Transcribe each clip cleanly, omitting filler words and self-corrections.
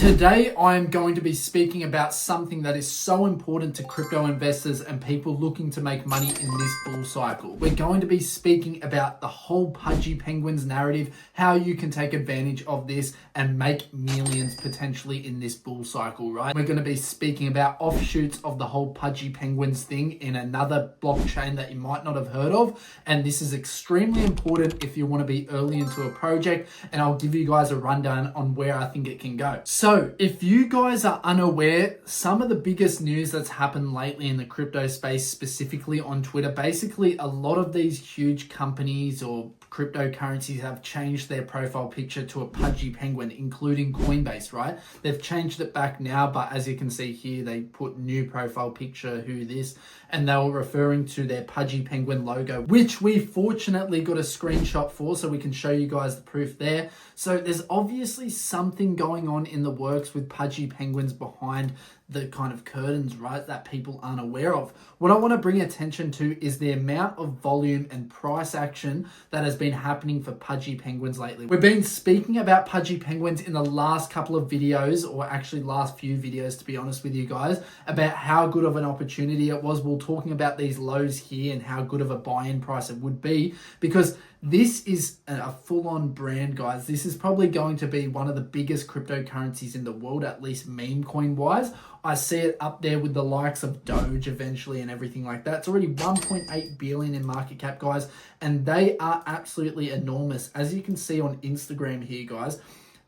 Today, I'm going to be speaking about something that is so important to crypto investors and people looking to make money in this bull cycle. We're going to be speaking about the whole Pudgy Penguins narrative, how you can take advantage of this and make millions potentially in this bull cycle, right? We're going to be speaking about offshoots of the whole Pudgy Penguins thing in another blockchain that you might not have heard of. And this is extremely important if you want to be early into a project. And I'll give you guys a rundown on where I think it can go. So if you guys are unaware, some of the biggest news that's happened lately in the crypto space, specifically on Twitter, basically a lot of these huge companies or cryptocurrencies have changed their profile picture to a Pudgy Penguin, including Coinbase, right? They've changed it back now, but as you can see here, they put new profile picture, who this, and they were referring to their Pudgy Penguin logo, which we fortunately got a screenshot for, so we can show you guys the proof there. So there's obviously something going on in the works with Pudgy Penguins behind the kind of curtains, right, that people aren't aware of. What I want to bring attention to is the amount of volume and price action that has been happening for Pudgy Penguins lately. We've been speaking about Pudgy Penguins in the last couple of videos, or actually last few videos, to be honest with you guys, about how good of an opportunity it was. We're talking about these lows here and how good of a buy-in price it would be, because this is a full-on brand, guys. This is probably going to be one of the biggest cryptocurrencies in the world, at least meme coin wise. I see it up there with the likes of Doge eventually and everything like that. It's already 1.8 billion in market cap, guys, and they are absolutely enormous. As you can see on Instagram here, guys,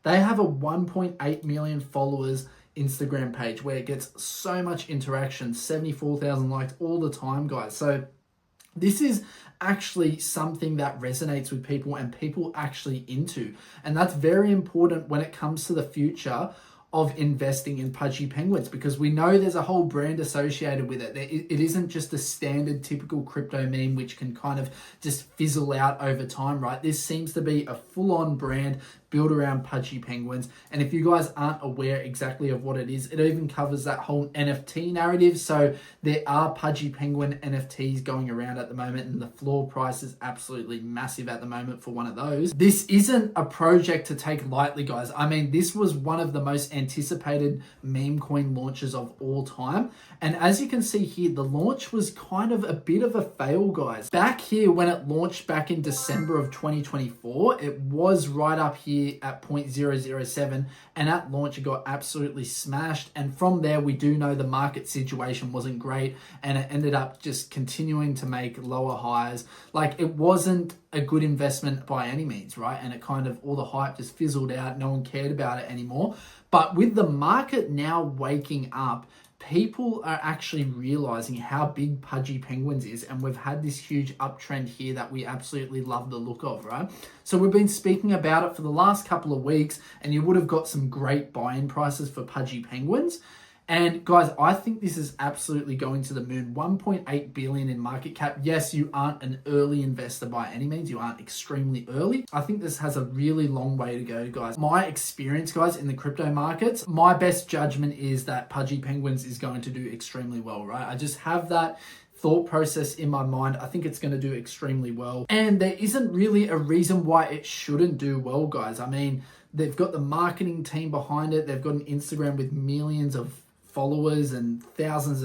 they have a 1.8 million followers Instagram page where it gets so much interaction, 74,000 likes all the time, guys. So this is actually something that resonates with people and people actually into. And that's very important when it comes to the future of investing in Pudgy Penguins, because we know there's a whole brand associated with it. It isn't just a standard typical crypto meme which can kind of just fizzle out over time, right? This seems to be a full-on brand built around Pudgy Penguins. And if you guys aren't aware exactly of what it is, it even covers that whole NFT narrative. So there are Pudgy Penguin NFTs going around at the moment, and the floor price is absolutely massive at the moment for one of those. This isn't a project to take lightly, guys. I mean, this was one of the most anticipated meme coin launches of all time. And as you can see here, the launch was kind of a bit of a fail, guys. Back here, when it launched back in December of 2024, it was right up here at 0.007, and at launch it got absolutely smashed. And from there, we do know the market situation wasn't great, and it ended up just continuing to make lower highs. Like, it wasn't a good investment by any means, right? And it kind of, all the hype just fizzled out. No one cared about it anymore. But with the market now waking up, people are actually realizing how big Pudgy Penguins is, and we've had this huge uptrend here that we absolutely love the look of, right? So we've been speaking about it for the last couple of weeks, and you would have got some great buy-in prices for Pudgy Penguins. And guys, I think this is absolutely going to the moon. 1.8 billion in market cap. Yes, you aren't an early investor by any means. You aren't extremely early. I think this has a really long way to go, guys. My experience, guys, in the crypto markets, my best judgment is that Pudgy Penguins is going to do extremely well, right? I just have that thought process in my mind. I think it's going to do extremely well. And there isn't really a reason why it shouldn't do well, guys. I mean, they've got the marketing team behind it. They've got an Instagram with millions of followers and thousands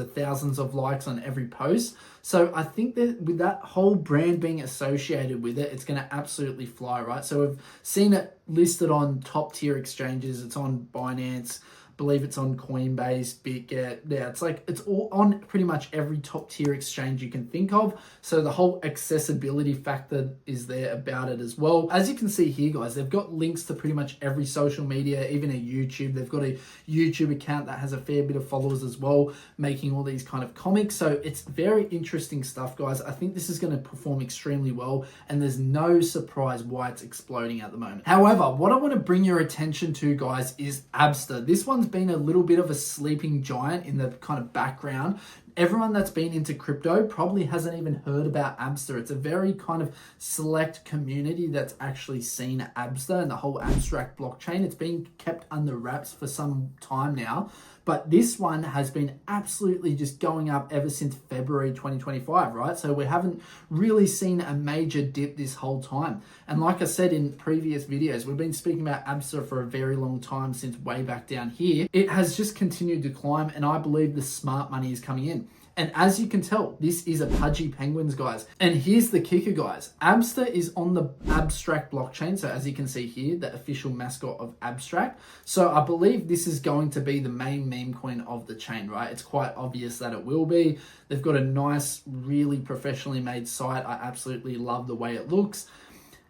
of likes on every post. So I think that with that whole brand being associated with it, it's going to absolutely fly, right? So we've seen it listed on top tier exchanges. It's on Binance, believe it's on Coinbase, BitGet. Yeah, it's all on pretty much every top tier exchange you can think of. So the whole accessibility factor is there about it as well. As you can see here, guys, they've got links to pretty much every social media, even a YouTube. They've got a YouTube account that has a fair bit of followers as well, making all these kind of comics. So it's very interesting stuff, guys. I think this is going to perform extremely well, and there's no surprise why it's exploding at the moment. However, what I want to bring your attention to, guys, is ABSTER. This one's been a little bit of a sleeping giant in the kind of background. everyone that's been into crypto probably hasn't even heard about ABSTER. It's a very kind of select community that's actually seen ABSTER and the whole abstract blockchain. It's been kept under wraps for some time now, but this one has been absolutely just going up ever since February 2025, right? So we haven't really seen a major dip this whole time. And like I said in previous videos, we've been speaking about ABSTER for a very long time, since way back down here. It has just continued to climb, and I believe the smart money is coming in. And as you can tell, this is a Pudgy Penguins, guys. And here's the kicker, guys. ABSTER is on the Abstract blockchain. So as you can see here, the official mascot of Abstract. So I believe this is going to be the main meme coin of the chain, right? It's quite obvious that it will be. They've got a nice, really professionally made site. I absolutely love the way it looks.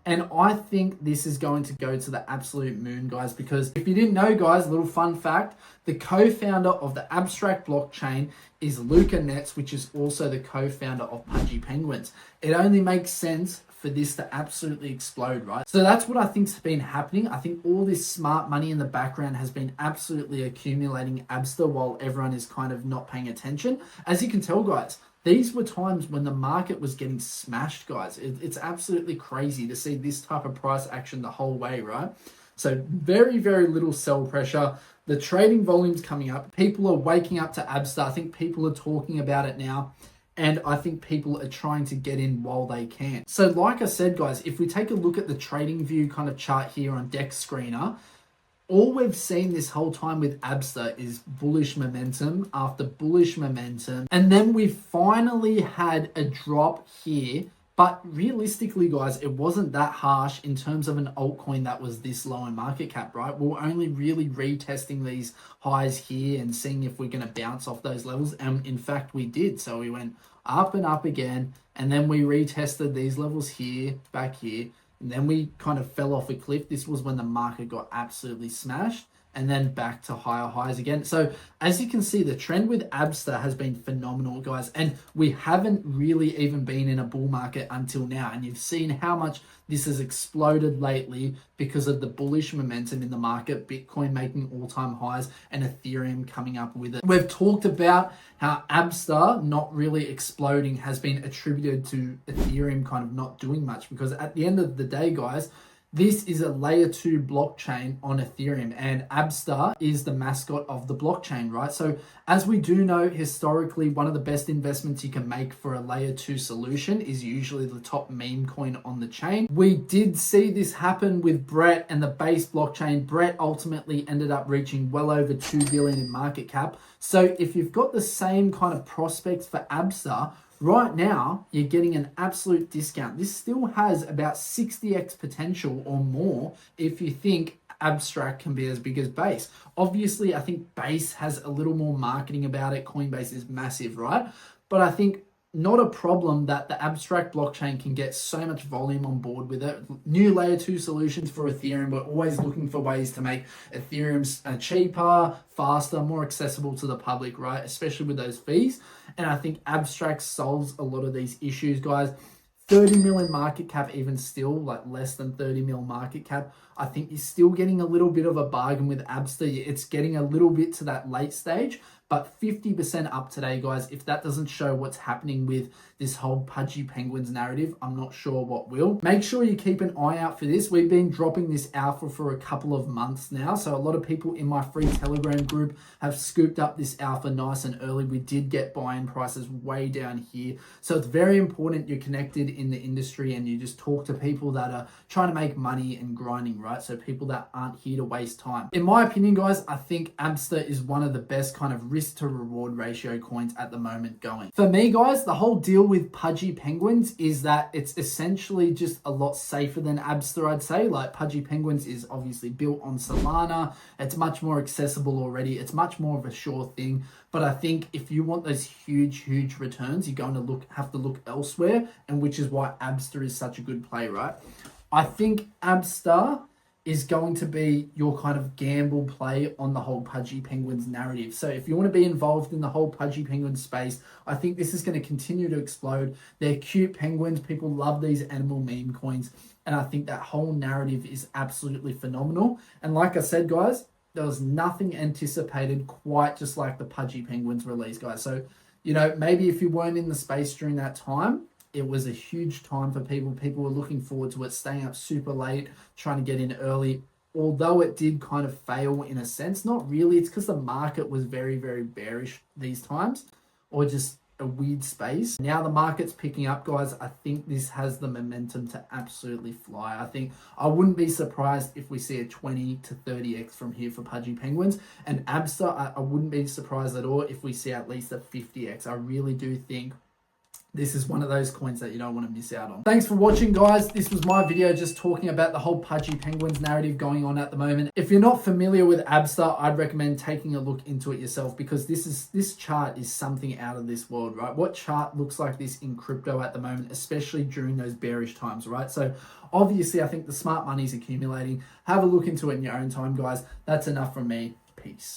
And I think this is going to go to the absolute moon, guys, because if you didn't know, guys, a little fun fact, the co-founder of the Abstract blockchain is Luca Nets, which is also the co-founder of Pudgy Penguins. It only makes sense for this to absolutely explode, right? So that's what I think's been happening. I think all this smart money in the background has been absolutely accumulating ABSTER while everyone is kind of not paying attention. As you can tell, guys, these were times when the market was getting smashed, guys. It's absolutely crazy to see this type of price action the whole way, right? So very, very little sell pressure. The trading volume's coming up. People are waking up to ABSTER. I think people are talking about it now. And I think people are trying to get in while they can. So like I said, guys, if we take a look at the trading view kind of chart here on Dex Screener, all we've seen this whole time with ABSTER is bullish momentum after bullish momentum. And then we finally had a drop here. But realistically, guys, it wasn't that harsh in terms of an altcoin that was this low in market cap, right? We were only really retesting these highs here and seeing if we're going to bounce off those levels. And in fact, we did. So we went up and up again. And then we retested these levels here, back here. And then we kind of fell off a cliff. This was when the market got absolutely smashed, and then back to higher highs again. So as you can see, the trend with ABSTER has been phenomenal, guys. And we haven't really even been in a bull market until now. And you've seen how much this has exploded lately because of the bullish momentum in the market, Bitcoin making all-time highs and Ethereum coming up with it. We've talked about how ABSTER not really exploding has been attributed to Ethereum kind of not doing much, because at the end of the day, guys, this is a layer 2 blockchain on Ethereum, and ABSTER is the mascot of the blockchain, right? So as we do know, historically, one of the best investments you can make for a layer 2 solution is usually the top meme coin on the chain. We did see this happen with Brett and the base blockchain. Brett ultimately ended up reaching well over 2 billion in market cap. So if you've got the same kind of prospects for ABSTER, right now, you're getting an absolute discount. This still has about 60x potential or more if you think Abstract can be as big as Base. Obviously, I think Base has a little more marketing about it. Coinbase is massive, right? But I think not a problem that the Abstract blockchain can get so much volume on board with it. New layer 2 solutions for Ethereum. We're always looking for ways to make Ethereum cheaper, faster, more accessible to the public, right? Especially with those fees. And I think Abstract solves a lot of these issues, guys. 30 million market cap, even still, like less than 30 mil market cap. I think you're still getting a little bit of a bargain with ABSTER. It's getting a little bit to that late stage, but 50% up today, guys. If that doesn't show what's happening with this whole Pudgy Penguins narrative, I'm not sure what will. Make sure you keep an eye out for this. We've been dropping this alpha for a couple of months now. So a lot of people in my free Telegram group have scooped up this alpha nice and early. We did get buy-in prices way down here. So it's very important you're connected in the industry and you just talk to people that are trying to make money and grinding, right? So people that aren't here to waste time. In my opinion, guys, I think ABSTER is one of the best kind of risk to reward ratio coins at the moment going. For me, guys, the whole deal with Pudgy Penguins is that it's essentially just a lot safer than ABSTER, I'd say. Like, Pudgy Penguins is obviously built on Solana. It's much more accessible already. It's much more of a sure thing. But I think if you want those huge returns, you're going to have to look elsewhere, and which is why ABSTER is such a good play, right? I think ABSTER is going to be your kind of gamble play on the whole Pudgy Penguins narrative. So if you want to be involved in the whole Pudgy Penguins space, I think this is going to continue to explode. They're cute penguins. People love these animal meme coins. And I think that whole narrative is absolutely phenomenal. And like I said, guys, there was nothing anticipated quite just like the Pudgy Penguins release, guys. So you know, maybe if you weren't in the space during that time, it was a huge time for people. People were looking forward to it, staying up super late, trying to get in early. Although it did kind of fail in a sense, not really. It's because the market was very, very bearish these times, or just a weird space. Now the market's picking up, guys. I think this has the momentum to absolutely fly. I wouldn't be surprised if we see a 20 to 30x from here for Pudgy Penguins. And ABSTER, I wouldn't be surprised at all if we see at least a 50x. I really do think this is one of those coins that you don't want to miss out on. Thanks for watching, guys. This was my video just talking about the whole Pudgy Penguins narrative going on at the moment. If you're not familiar with ABSTER, I'd recommend taking a look into it yourself, because this chart is something out of this world, right? What chart looks like this in crypto at the moment, especially during those bearish times, right? So obviously, I think the smart money is accumulating. Have a look into it in your own time, guys. That's enough from me. Peace.